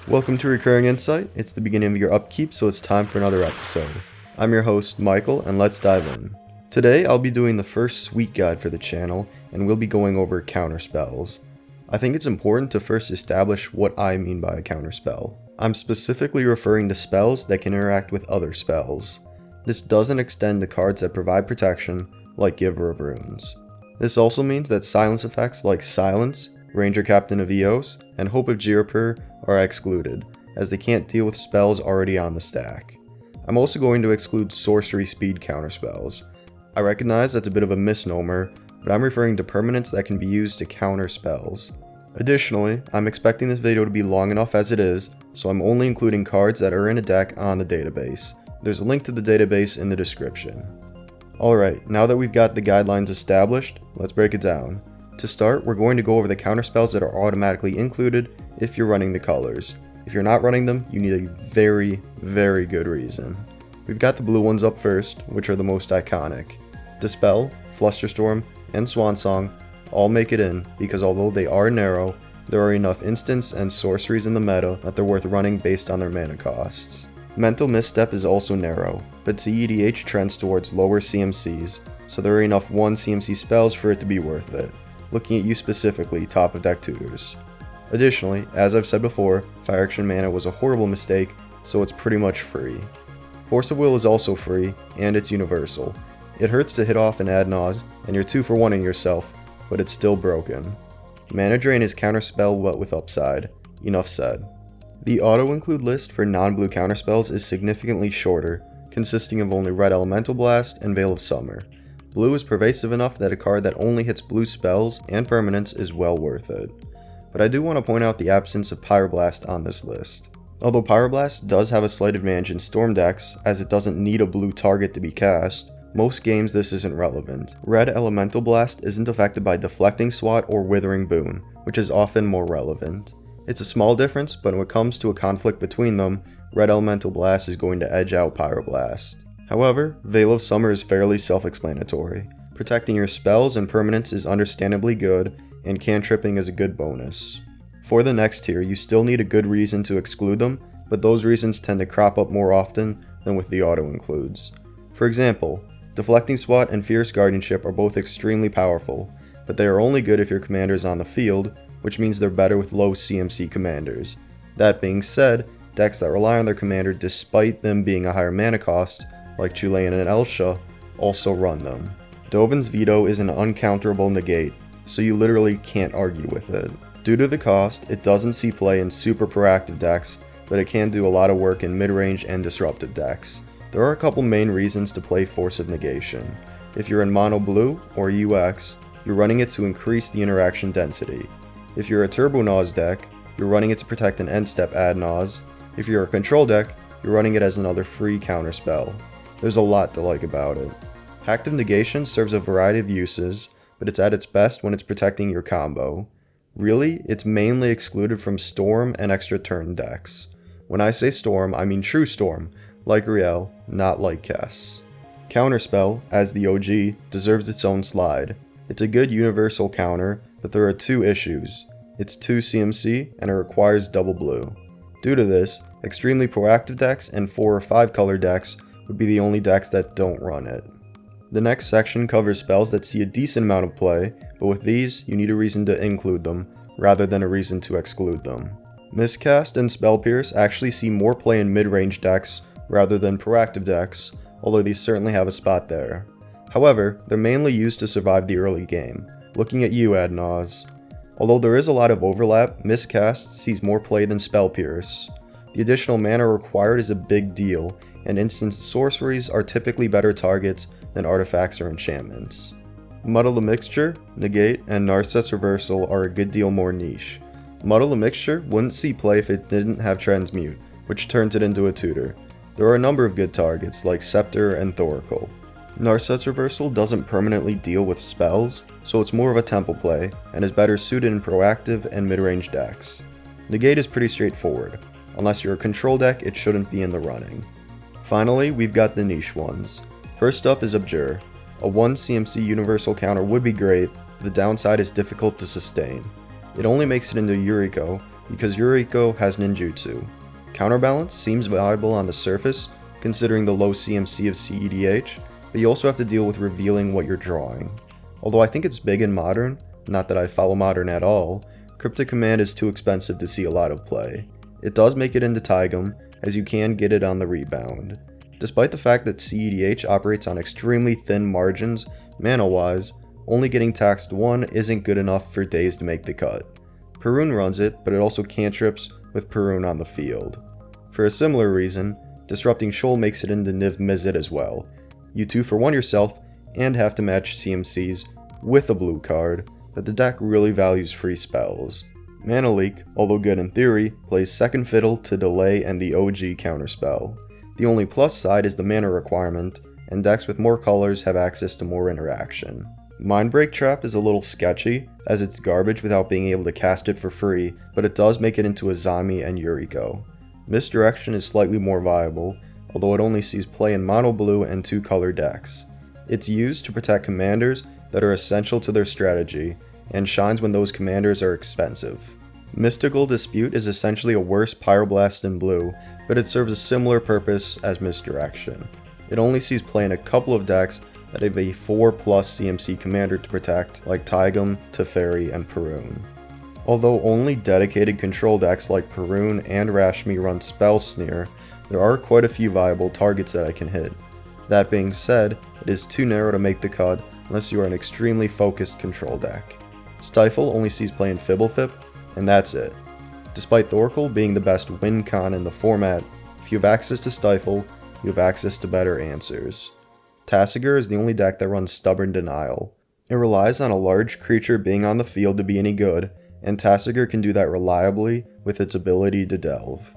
Welcome to Recurring Insight. It's the beginning of your upkeep, so it's time for another episode. I'm your host, Michael, and let's dive in. Today, I'll be doing the first sweet guide for the channel, and we'll be going over counterspells. I think it's important to first establish what I mean by a counterspell. I'm specifically referring to spells that can interact with other spells. This doesn't extend to cards that provide protection, like Giver of Runes. This also means that silence effects like Silence, Ranger Captain of Eos, and Hope of Jirapur are excluded, as they can't deal with spells already on the stack. I'm also going to exclude sorcery speed counterspells. I recognize that's a bit of a misnomer, but I'm referring to permanents that can be used to counter spells. Additionally, I'm expecting this video to be long enough as it is, so I'm only including cards that are in a deck on the database. There's a link to the database in the description. Alright, now that we've got the guidelines established, let's break it down. To start, we're going to go over the counterspells that are automatically included if you're running the colors. If you're not running them, you need a very, very good reason. We've got the blue ones up first, which are the most iconic. Dispel, Flusterstorm, and Swansong all make it in because although they are narrow, there are enough instants and sorceries in the meta that they're worth running based on their mana costs. Mental Misstep is also narrow, but cEDH trends towards lower CMCs, so there are enough 1 CMC spells for it to be worth it. Looking at you specifically, top of deck tutors. Additionally, as I've said before, Fire Action Mana was a horrible mistake, so it's pretty much free. Force of Will is also free, and it's universal. It hurts to hit off an ad nauseam, and you're 2 for 1-ing yourself, but it's still broken. Mana Drain is counterspell but with upside. Enough said. The auto-include list for non-blue counterspells is significantly shorter, consisting of only Red Elemental Blast and Veil of Summer. Blue is pervasive enough that a card that only hits blue spells and permanents is well worth it. But I do want to point out the absence of Pyroblast on this list. Although Pyroblast does have a slight advantage in Storm decks, as it doesn't need a blue target to be cast, most games this isn't relevant. Red Elemental Blast isn't affected by Deflecting Swat or Withering Boon, which is often more relevant. It's a small difference, but when it comes to a conflict between them, Red Elemental Blast is going to edge out Pyroblast. However, Veil of Summer is fairly self-explanatory. Protecting your spells and permanents is understandably good, and cantripping is a good bonus. For the next tier, you still need a good reason to exclude them, but those reasons tend to crop up more often than with the auto-includes. For example, Deflecting Swat and Fierce Guardianship are both extremely powerful, but they are only good if your commander is on the field, which means they're better with low CMC commanders. That being said, decks that rely on their commander despite them being a higher mana cost, like Chulainn and Elsha, also run them. Dovin's Veto is an uncounterable negate, so you literally can't argue with it. Due to the cost, it doesn't see play in super proactive decks, but it can do a lot of work in mid-range and disruptive decks. There are a couple main reasons to play Force of Negation. If you're in mono blue or UX, you're running it to increase the interaction density. If you're a Turbo Nause deck, you're running it to protect an end step ad nause. If you're a control deck, you're running it as another free counterspell. There's a lot to like about it. Active Negation serves a variety of uses, but it's at its best when it's protecting your combo. Really, it's mainly excluded from Storm and extra turn decks. When I say Storm, I mean true Storm, like Riel, not like Kess. Counterspell, as the OG, deserves its own slide. It's a good universal counter, but there are 2 issues. It's 2 CMC, and it requires double blue. Due to this, extremely proactive decks and 4 or 5 color decks would be the only decks that don't run it. The next section covers spells that see a decent amount of play, but with these, you need a reason to include them, rather than a reason to exclude them. Miscast and Spell Pierce actually see more play in mid-range decks rather than proactive decks, although these certainly have a spot there. However, they're mainly used to survive the early game. Looking at you, ad nause. Although there is a lot of overlap, Miscast sees more play than Spell Pierce. The additional mana required is a big deal, and instanced sorceries are typically better targets than artifacts or enchantments. Muddle the Mixture, Negate, and Narset's Reversal are a good deal more niche. Muddle the Mixture wouldn't see play if it didn't have Transmute, which turns it into a tutor. There are a number of good targets, like Scepter and Thoracle. Narset's Reversal doesn't permanently deal with spells, so it's more of a tempo play, and is better suited in proactive and mid-range decks. Negate is pretty straightforward. Unless you're a control deck, it shouldn't be in the running. Finally, we've got the niche ones. First up is Abdur. A 1 CMC universal counter would be great, but the downside is difficult to sustain. It only makes it into Yuriko, because Yuriko has ninjutsu. Counterbalance seems viable on the surface, considering the low CMC of cEDH, but you also have to deal with revealing what you're drawing. Although I think it's big in Modern, not that I follow Modern at all, Cryptic Command is too expensive to see a lot of play. It does make it into Taigam, as you can get it on the rebound. Despite the fact that cEDH operates on extremely thin margins, mana-wise, only getting taxed 1 isn't good enough for Days to make the cut. Perun runs it, but it also cantrips with Perun on the field. For a similar reason, Disrupting Shoal makes it into Niv Mizzet as well. You 2-for-1 yourself, and have to match CMCs with a blue card, but the deck really values free spells. Mana Leak, although good in theory, plays second fiddle to Delay and the OG Counterspell. The only plus side is the mana requirement, and decks with more colors have access to more interaction. Mindbreak Trap is a little sketchy, as it's garbage without being able to cast it for free, but it does make it into Azami and Yuriko. Misdirection is slightly more viable, although it only sees play in mono blue and 2-color decks. It's used to protect commanders that are essential to their strategy, and shines when those commanders are expensive. Mystical Dispute is essentially a worse Pyroblast in blue, but it serves a similar purpose as Misdirection. It only sees play in a couple of decks that have a 4+ CMC commander to protect, like Taigam, Teferi, and Perun. Although only dedicated control decks like Perun and Rashmi run Spell Sneer, there are quite a few viable targets that I can hit. That being said, it is too narrow to make the cut unless you are an extremely focused control deck. Stifle only sees play in Fibblethip, and that's it. Despite Thorkel being the best win con in the format, if you have access to Stifle, you have access to better answers. Tasigur is the only deck that runs Stubborn Denial. It relies on a large creature being on the field to be any good, and Tasigur can do that reliably with its ability to delve.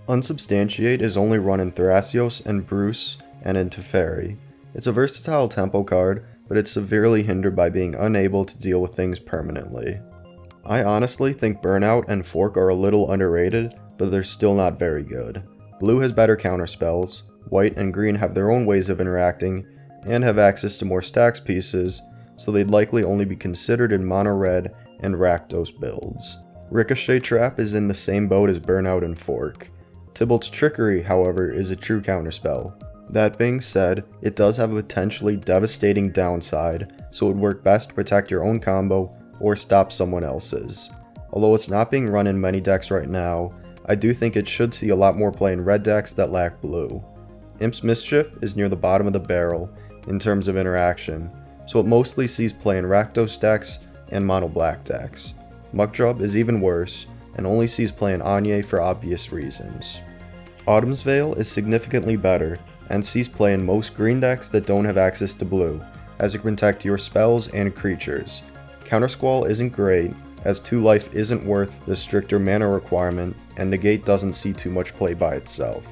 Unsubstantiate is only run in Thrasios and Bruce and in Teferi. It's a versatile tempo card, but it's severely hindered by being unable to deal with things permanently. I honestly think Burnout and Fork are a little underrated, but they're still not very good. Blue has better counterspells, white and green have their own ways of interacting, and have access to more stacks pieces, so they'd likely only be considered in mono red and Rakdos builds. Ricochet Trap is in the same boat as Burnout and Fork. Tybalt's Trickery, however, is a true counterspell. That being said, it does have a potentially devastating downside, so it would work best to protect your own combo or stop someone else's. Although it's not being run in many decks right now, I do think it should see a lot more play in red decks that lack blue. Imps Mischief is near the bottom of the barrel in terms of interaction, so it mostly sees play in Rakdos decks and mono black decks. Muckdrub is even worse, and only sees play in Anye for obvious reasons. Autumn's Veil is significantly better, and sees play in most green decks that don't have access to blue, as it can protect your spells and creatures. Countersquall isn't great, as 2 life isn't worth the stricter mana requirement, and Negate doesn't see too much play by itself.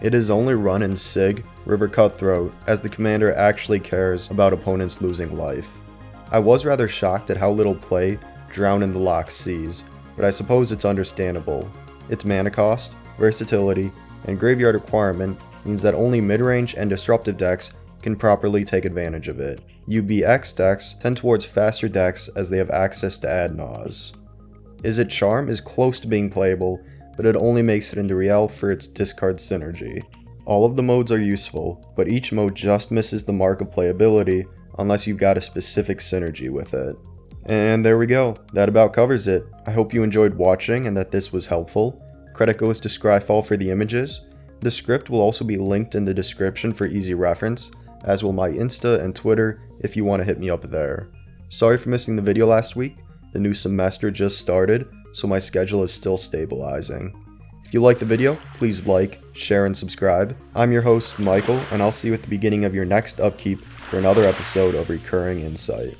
It is only run in Sig, River Cutthroat, as the commander actually cares about opponents losing life. I was rather shocked at how little play Drown in the Loch sees, but I suppose it's understandable. Its mana cost, versatility, and graveyard requirement means that only mid-range and disruptive decks can properly take advantage of it. UBX decks tend towards faster decks as they have access to Ad Naus. Izzet Charm is close to being playable, but it only makes it into Riel for its discard synergy. All of the modes are useful, but each mode just misses the mark of playability unless you've got a specific synergy with it. And there we go, that about covers it. I hope you enjoyed watching and that this was helpful. Credit goes to Scryfall for the images. The script will also be linked in the description for easy reference, as will my Insta and Twitter if you want to hit me up there. Sorry for missing the video last week, the new semester just started, so my schedule is still stabilizing. If you liked the video, please like, share, and subscribe. I'm your host, Michael, and I'll see you at the beginning of your next upkeep for another episode of Recurring Insight.